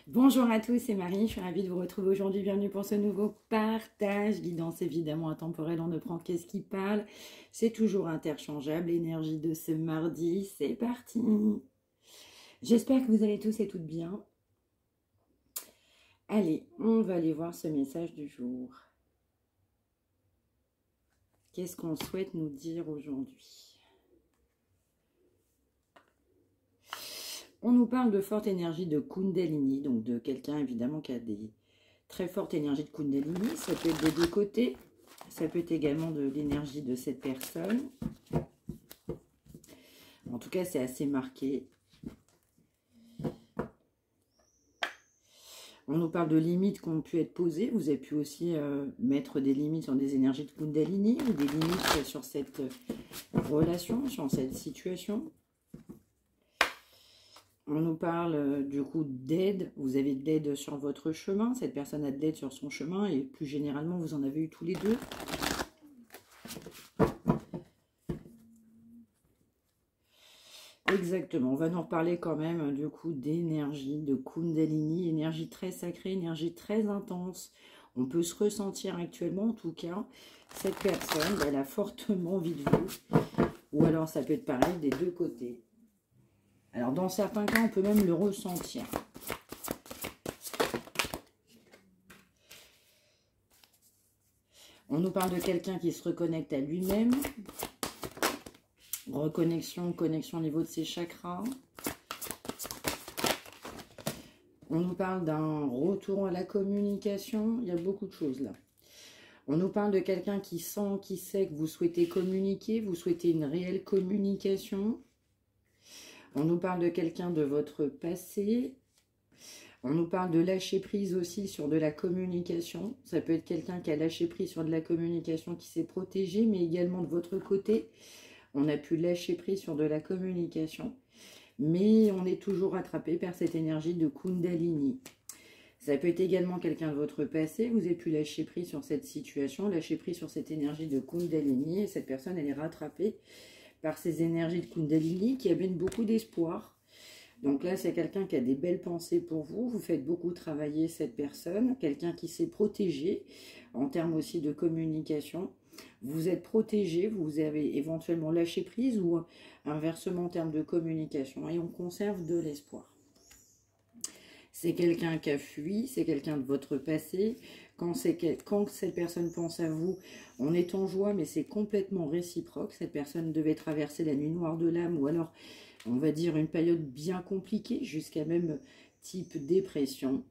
Bonjour à tous, c'est Marie, je suis ravie de vous retrouver aujourd'hui. Bienvenue pour ce nouveau partage. Guidance évidemment intemporelle, on ne prend qu'est-ce qui parle. C'est toujours interchangeable. L'énergie de ce mardi, c'est parti. J'espère que vous allez tous et toutes bien. Allez, on va aller voir ce message du jour. Qu'est-ce qu'on souhaite nous dire aujourd'hui? On nous parle de forte énergie de Kundalini, donc de quelqu'un évidemment qui a des très fortes énergies de Kundalini. Ça peut être des deux côtés, ça peut être également de l'énergie de cette personne. En tout cas, c'est assez marqué. On nous parle de limites qui ont pu être posées. Vous avez pu aussi mettre des limites sur des énergies de Kundalini ou des limites sur cette relation, sur cette situation. On nous parle du coup d'aide. Vous avez de l'aide sur votre chemin. Cette personne a de l'aide sur son chemin et plus généralement, vous en avez eu tous les deux. Exactement. On va nous reparler quand même du coup d'énergie, de Kundalini, énergie très sacrée, énergie très intense. On peut se ressentir actuellement, en tout cas, cette personne, elle a fortement envie de vous. Ou alors ça peut être pareil des deux côtés. Alors, dans certains cas, on peut même le ressentir. On nous parle de quelqu'un qui se reconnecte à lui-même. Reconnexion, connexion au niveau de ses chakras. On nous parle d'un retour à la communication. Il y a beaucoup de choses là. On nous parle de quelqu'un qui sent, qui sait que vous souhaitez communiquer. Vous souhaitez une réelle communication. On nous parle de quelqu'un de votre passé. On nous parle de lâcher prise aussi sur de la communication. Ça peut être quelqu'un qui a lâché prise sur de la communication, qui s'est protégé, mais également de votre côté, on a pu lâcher prise sur de la communication. Mais on est toujours attrapé par cette énergie de Kundalini. Ça peut être également quelqu'un de votre passé. Vous avez pu lâcher prise sur cette situation, lâcher prise sur cette énergie de Kundalini. Et cette personne, elle est rattrapée par ces énergies de Kundalini qui amènent beaucoup d'espoir. Donc là, c'est quelqu'un qui a des belles pensées pour vous. Vous faites beaucoup travailler cette personne. Quelqu'un qui s'est protégé en termes aussi de communication. Vous êtes protégé, vous avez éventuellement lâché prise ou inversement en termes de communication. Et on conserve de l'espoir. C'est quelqu'un qui a fui, c'est quelqu'un de votre passé. Quand cette personne pense à vous, on est en joie, mais c'est complètement réciproque. Cette personne devait traverser la nuit noire de l'âme ou alors, on va dire, une période bien compliquée, jusqu'à même type dépression.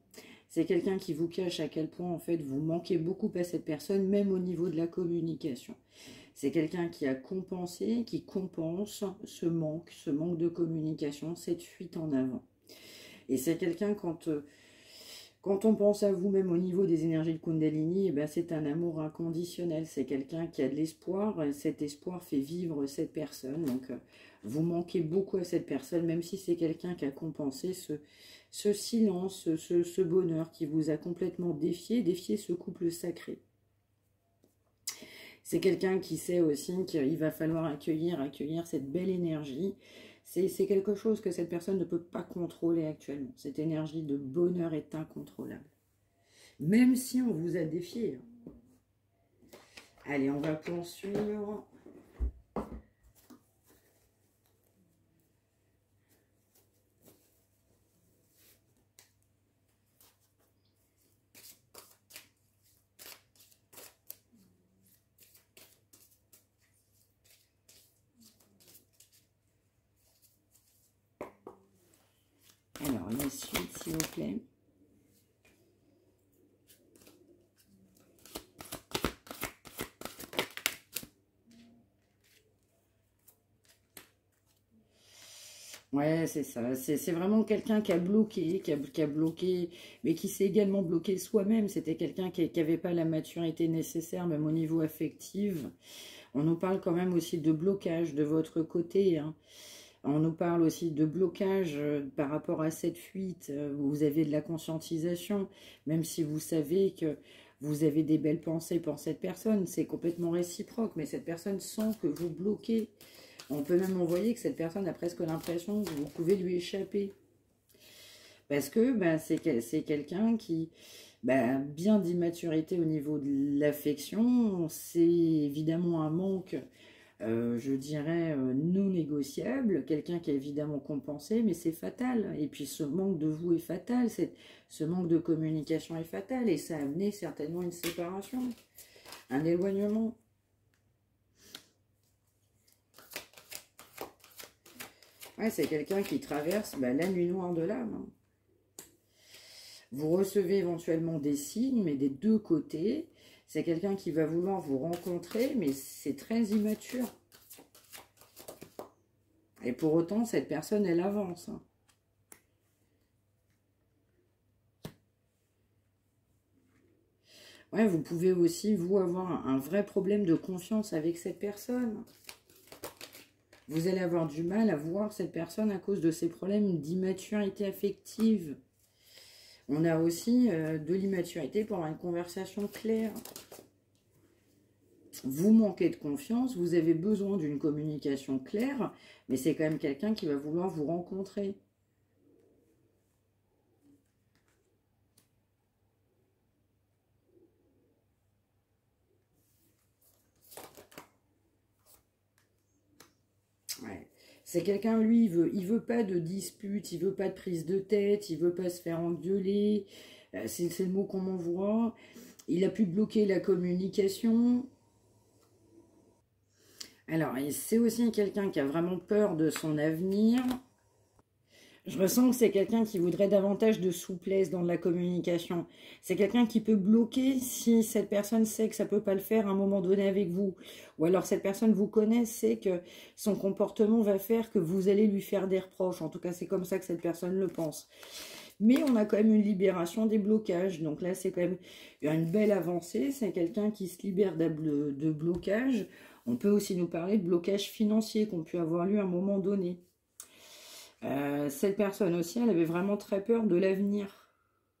C'est quelqu'un qui vous cache à quel point, en fait, vous manquez beaucoup à cette personne, même au niveau de la communication. C'est quelqu'un qui a compensé, qui compense ce manque de communication, cette fuite en avant. Et c'est quelqu'un, quand on pense à vous, même au niveau des énergies de Kundalini, eh ben, c'est un amour inconditionnel. C'est quelqu'un qui a de l'espoir. Cet espoir fait vivre cette personne. Donc, vous manquez beaucoup à cette personne, même si c'est quelqu'un qui a compensé ce silence, ce bonheur qui vous a complètement défié ce couple sacré. C'est quelqu'un qui sait aussi qu'il va falloir accueillir cette belle énergie. C'est quelque chose que cette personne ne peut pas contrôler actuellement. Cette énergie de bonheur est incontrôlable. Même si on vous a défié. Allez, on va poursuivre. Alors, la suite, s'il vous plaît. Ouais, c'est ça. C'est vraiment quelqu'un qui a bloqué, qui a bloqué, mais qui s'est également bloqué soi-même. C'était quelqu'un qui n'avait pas la maturité nécessaire, même au niveau affectif. On nous parle quand même aussi de blocage de votre côté, hein. On nous parle aussi de blocage par rapport à cette fuite. Vous avez de la conscientisation, même si vous savez que vous avez des belles pensées pour cette personne. C'est complètement réciproque, mais cette personne sent que vous bloquez. On peut même envoyer que cette personne a presque l'impression que vous pouvez lui échapper. Parce que ben, c'est quelqu'un qui, ben, bien d'immaturité au niveau de l'affection, c'est évidemment un manque, je dirais, non négociable, quelqu'un qui est évidemment compensé, mais c'est fatal. Et puis ce manque de vous est fatal, ce manque de communication est fatal, et ça a amené certainement une séparation, un éloignement. Ouais, c'est quelqu'un qui traverse ben, la nuit noire de l'âme, hein. Vous recevez éventuellement des signes, mais des deux côtés. C'est quelqu'un qui va vouloir vous rencontrer, mais c'est très immature. Et pour autant, cette personne, elle avance, hein. Ouais, vous pouvez aussi, vous, avoir un vrai problème de confiance avec cette personne. Vous allez avoir du mal à voir cette personne à cause de ces problèmes d'immaturité affective. On a aussi de l'immaturité pour avoir une conversation claire. Vous manquez de confiance, vous avez besoin d'une communication claire, mais c'est quand même quelqu'un qui va vouloir vous rencontrer. Ouais. C'est quelqu'un, lui, il veut pas de dispute, il veut pas de prise de tête, il veut pas se faire engueuler. C'est le mot qu'on m'envoie. Il a pu bloquer la communication. Alors, c'est aussi quelqu'un qui a vraiment peur de son avenir. Je ressens que c'est quelqu'un qui voudrait davantage de souplesse dans la communication. C'est quelqu'un qui peut bloquer si cette personne sait que ça ne peut pas le faire à un moment donné avec vous. Ou alors cette personne vous connaît, sait que son comportement va faire que vous allez lui faire des reproches. En tout cas, c'est comme ça que cette personne le pense. Mais on a quand même une libération des blocages. Donc là, c'est quand même une belle avancée. C'est quelqu'un qui se libère de blocages. On peut aussi nous parler de blocages financiers qu'on peut avoir lieu à un moment donné. Cette personne aussi, elle avait vraiment très peur de l'avenir.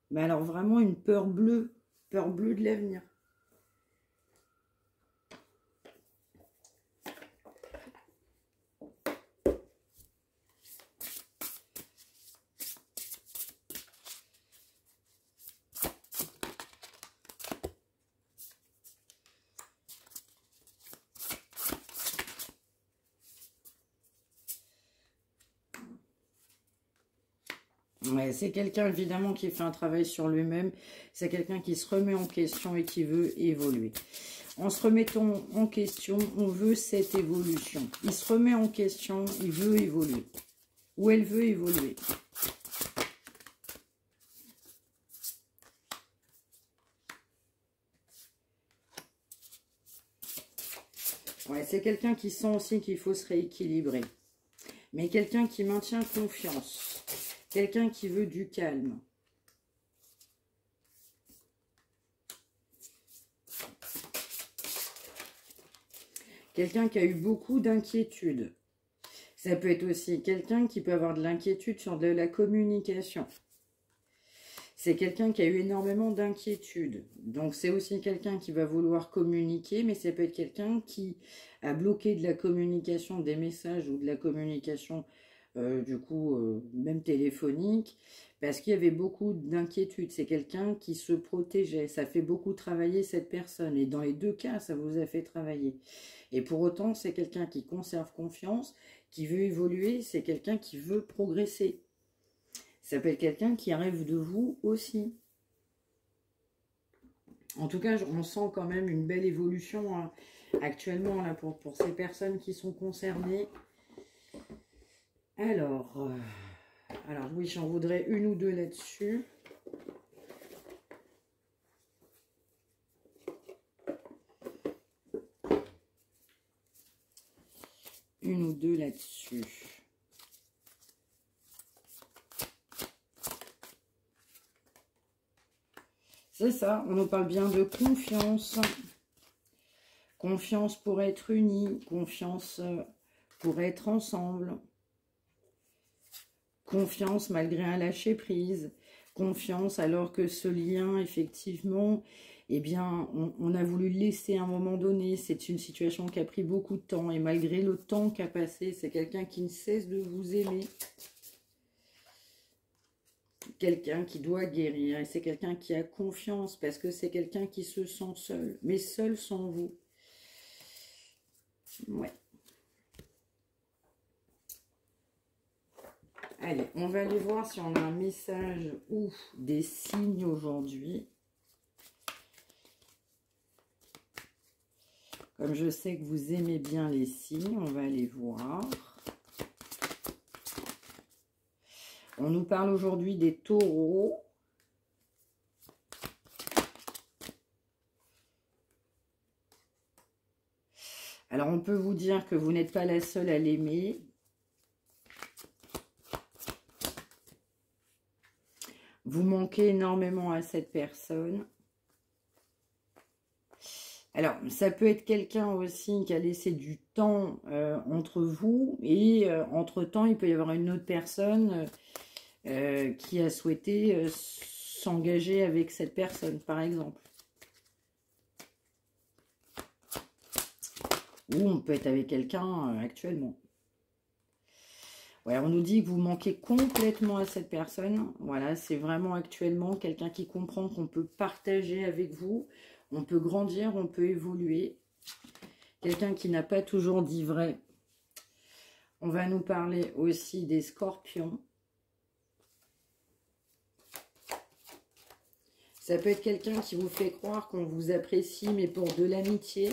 Mais alors vraiment une peur bleue de l'avenir. Ouais, c'est quelqu'un évidemment qui fait un travail sur lui-même. C'est quelqu'un qui se remet en question et qui veut évoluer. En se remettant en question, on veut cette évolution. Il se remet en question, il veut évoluer. Ou elle veut évoluer. Ouais, c'est quelqu'un qui sent aussi qu'il faut se rééquilibrer. Mais quelqu'un qui maintient confiance. Quelqu'un qui veut du calme. Quelqu'un qui a eu beaucoup d'inquiétudes. Ça peut être aussi quelqu'un qui peut avoir de l'inquiétude sur de la communication. C'est quelqu'un qui a eu énormément d'inquiétudes. Donc c'est aussi quelqu'un qui va vouloir communiquer, mais ça peut être quelqu'un qui a bloqué de la communication, des messages ou de la communication, même téléphonique, parce qu'il y avait beaucoup d'inquiétudes. C'est quelqu'un qui se protégeait. Ça fait beaucoup travailler cette personne. Et dans les deux cas, ça vous a fait travailler. Et pour autant, c'est quelqu'un qui conserve confiance, qui veut évoluer, c'est quelqu'un qui veut progresser. Ça peut être quelqu'un qui rêve de vous aussi. En tout cas, on sent quand même une belle évolution hein, actuellement là, pour ces personnes qui sont concernées. Alors oui, j'en voudrais une ou deux là-dessus. Une ou deux là-dessus. C'est ça, on nous parle bien de confiance. Confiance pour être unis, confiance pour être ensemble. Confiance malgré un lâcher-prise. Confiance alors que ce lien, effectivement, eh bien, on a voulu le laisser à un moment donné. C'est une situation qui a pris beaucoup de temps. Et malgré le temps qu'a passé, c'est quelqu'un qui ne cesse de vous aimer. quelqu'un qui doit guérir. Et c'est quelqu'un qui a confiance parce que c'est quelqu'un qui se sent seul. Mais seul sans vous. Ouais. Allez, on va aller voir si on a un message ou des signes aujourd'hui. Comme je sais que vous aimez bien les signes, on va aller voir. On nous parle aujourd'hui des taureaux. Alors, on peut vous dire que vous n'êtes pas la seule à l'aimer. Vous manquez énormément à cette personne. Alors, ça peut être quelqu'un aussi qui a laissé du temps entre vous. Et entre-temps, il peut y avoir une autre personne qui a souhaité s'engager avec cette personne, par exemple. Ou on peut être avec quelqu'un actuellement. Ouais, on nous dit que vous manquez complètement à cette personne. Voilà, c'est vraiment actuellement quelqu'un qui comprend qu'on peut partager avec vous. On peut grandir, on peut évoluer. Quelqu'un qui n'a pas toujours dit vrai. On va nous parler aussi des scorpions. Ça peut être quelqu'un qui vous fait croire qu'on vous apprécie, mais pour de l'amitié.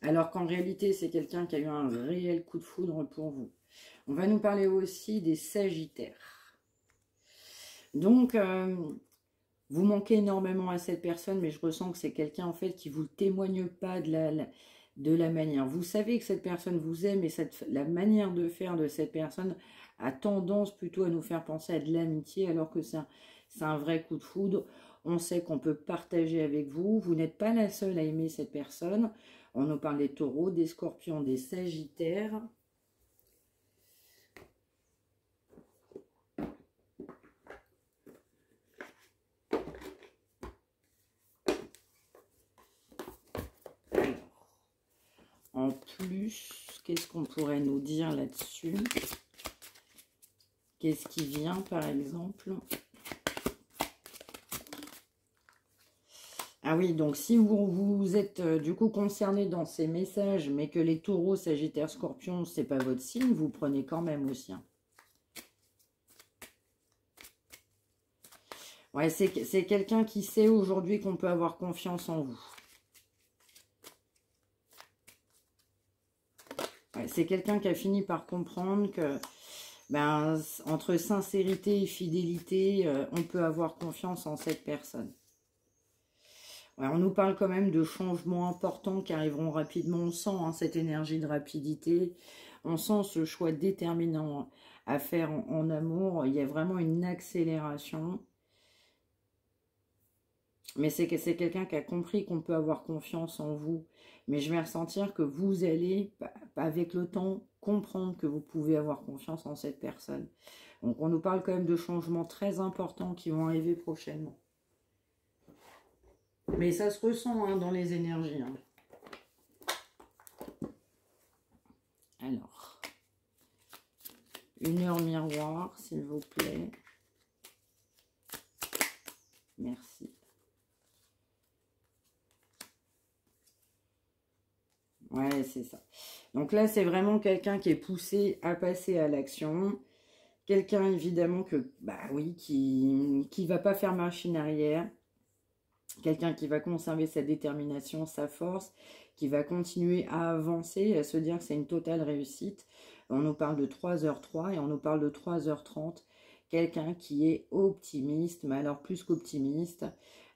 Alors qu'en réalité, c'est quelqu'un qui a eu un réel coup de foudre pour vous. On va nous parler aussi des sagittaires. Donc, vous manquez énormément à cette personne, mais je ressens que c'est quelqu'un en fait qui ne vous le témoigne pas de la manière. Vous savez que cette personne vous aime et la manière de faire de cette personne a tendance plutôt à nous faire penser à de l'amitié, alors que c'est un vrai coup de foudre. On sait qu'on peut partager avec vous. Vous n'êtes pas la seule à aimer cette personne. On nous parle des taureaux, des scorpions, des sagittaires. Alors, en plus, qu'est-ce qu'on pourrait nous dire là-dessus? Qu'est-ce qui vient, par exemple? Ah oui, donc si vous êtes du coup concerné dans ces messages, mais que les taureaux, sagittaires, scorpions, c'est pas votre signe, vous prenez quand même aussi. Hein. Ouais, c'est quelqu'un qui sait aujourd'hui qu'on peut avoir confiance en vous. Ouais, c'est quelqu'un qui a fini par comprendre que ben, entre sincérité et fidélité, on peut avoir confiance en cette personne. Ouais, on nous parle quand même de changements importants qui arriveront rapidement. On sent hein, cette énergie de rapidité. On sent ce choix déterminant à faire en amour. Il y a vraiment une accélération. Mais c'est quelqu'un qui a compris qu'on peut avoir confiance en vous. Mais je vais ressentir que vous allez, avec le temps, comprendre que vous pouvez avoir confiance en cette personne. Donc on nous parle quand même de changements très importants qui vont arriver prochainement. Mais ça se ressent hein, dans les énergies. Hein. Alors, une heure miroir, s'il vous plaît. Merci. Ouais, c'est ça. Donc là, c'est vraiment quelqu'un qui est poussé à passer à l'action. Quelqu'un, évidemment, que, bah oui, qui va pas faire machine arrière. Quelqu'un qui va conserver sa détermination, sa force, qui va continuer à avancer, à se dire que c'est une totale réussite. On nous parle de 3h03 et on nous parle de 3h30. Quelqu'un qui est optimiste, mais alors plus qu'optimiste,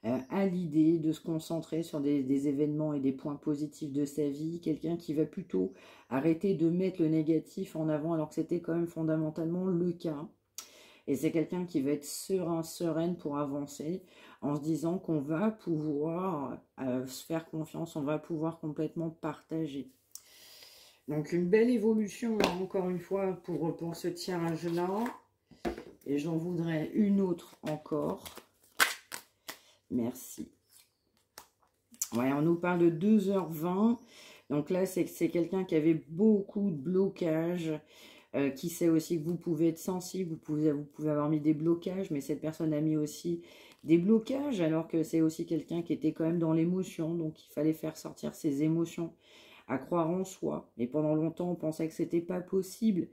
à l'idée de se concentrer sur des événements et des points positifs de sa vie. Quelqu'un qui va plutôt arrêter de mettre le négatif en avant alors que c'était quand même fondamentalement le cas. Et c'est quelqu'un qui va être serein, sereine pour avancer en se disant qu'on va pouvoir se faire confiance, on va pouvoir complètement partager. Donc une belle évolution, hein, encore une fois, pour ce tirage-là. Et j'en voudrais une autre encore. Merci. Ouais, on nous parle de 2h20. Donc là, c'est quelqu'un qui avait beaucoup de blocages. qui sait aussi que vous pouvez être sensible, vous pouvez avoir mis des blocages, mais cette personne a mis aussi des blocages, alors que c'est aussi quelqu'un qui était quand même dans l'émotion, donc il fallait faire sortir ses émotions, à croire en soi. Et pendant longtemps, on pensait que c'était pas possible.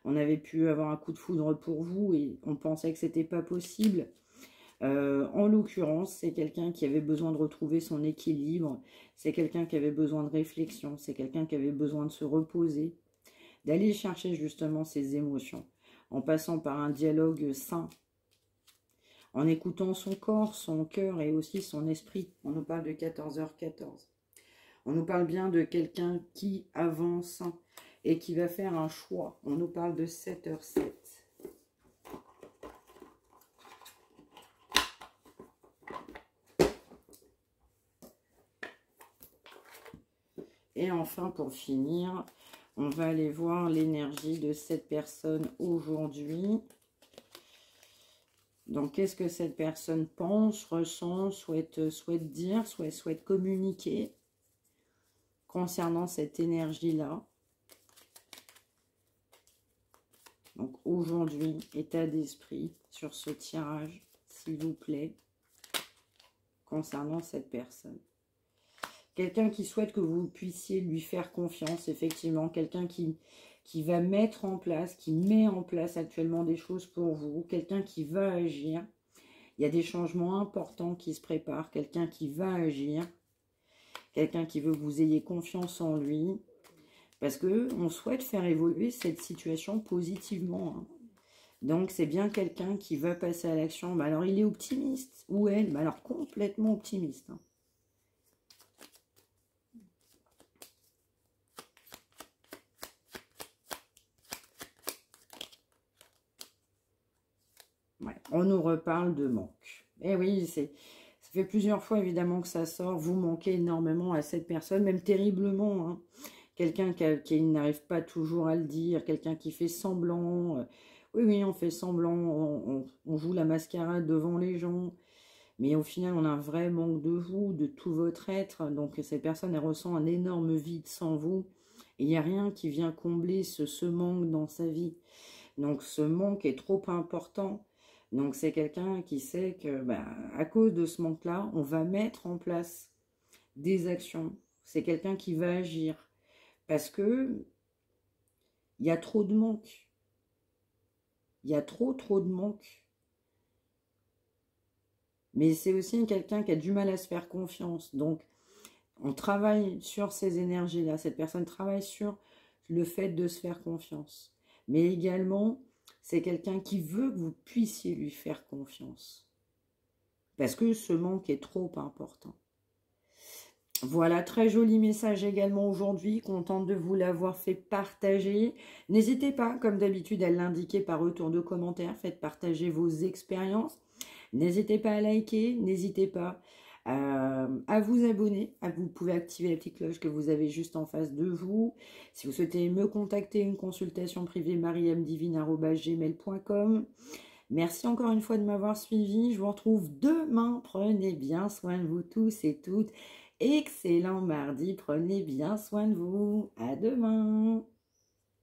On avait pu avoir un coup de foudre pour vous et on pensait que c'était pas possible. En l'occurrence, c'est quelqu'un qui avait besoin de retrouver son équilibre, c'est quelqu'un qui avait besoin de réflexion, c'est quelqu'un qui avait besoin de se reposer, d'aller chercher justement ses émotions, en passant par un dialogue sain, en écoutant son corps, son cœur et aussi son esprit. On nous parle de 14h14. On nous parle bien de quelqu'un qui avance et qui va faire un choix. On nous parle de 7h07. Et enfin, pour finir, on va aller voir l'énergie de cette personne aujourd'hui. Donc, qu'est-ce que cette personne pense, ressent, souhaite dire, souhaite communiquer concernant cette énergie-là? Donc, aujourd'hui, état d'esprit sur ce tirage, s'il vous plaît, concernant cette personne. Quelqu'un qui souhaite que vous puissiez lui faire confiance, effectivement. Quelqu'un qui va mettre en place, qui met en place actuellement des choses pour vous. Quelqu'un qui va agir. Il y a des changements importants qui se préparent. Quelqu'un qui va agir. Quelqu'un qui veut que vous ayez confiance en lui. Parce qu'on souhaite faire évoluer cette situation positivement. Hein. Donc, c'est bien quelqu'un qui va passer à l'action. Bah, alors, il est optimiste. Ou elle, bah, alors complètement optimiste. Hein. Ouais, on nous reparle de manque. Eh oui, ça fait plusieurs fois évidemment que ça sort. Vous manquez énormément à cette personne, même terriblement. Hein. Quelqu'un qui n'arrive pas toujours à le dire, quelqu'un qui fait semblant. Oui, on fait semblant, on joue la mascarade devant les gens. Mais au final, on a un vrai manque de vous, de tout votre être. Donc cette personne, elle ressent un énorme vide sans vous. Et il n'y a rien qui vient combler ce manque dans sa vie. Donc ce manque est trop important. Donc c'est quelqu'un qui sait que à cause de ce manque-là, on va mettre en place des actions. C'est quelqu'un qui va agir. Parce que il y a trop de manque. Il y a trop de manque. Mais c'est aussi quelqu'un qui a du mal à se faire confiance. Donc on travaille sur ces énergies-là. Cette personne travaille sur le fait de se faire confiance. Mais également, c'est quelqu'un qui veut que vous puissiez lui faire confiance. Parce que ce manque est trop important. Voilà, très joli message également aujourd'hui. Contente de vous l'avoir fait partager. N'hésitez pas, comme d'habitude, à l'indiquer par retour de commentaires. Faites partager vos expériences. N'hésitez pas à liker. N'hésitez pas à vous abonner. Vous pouvez activer la petite cloche que vous avez juste en face de vous. Si vous souhaitez me contacter, une consultation privée, mariamdivine@gmail.com. Merci encore une fois de m'avoir suivi. Je vous retrouve demain. Prenez bien soin de vous tous et toutes. Excellent mardi. Prenez bien soin de vous. À demain.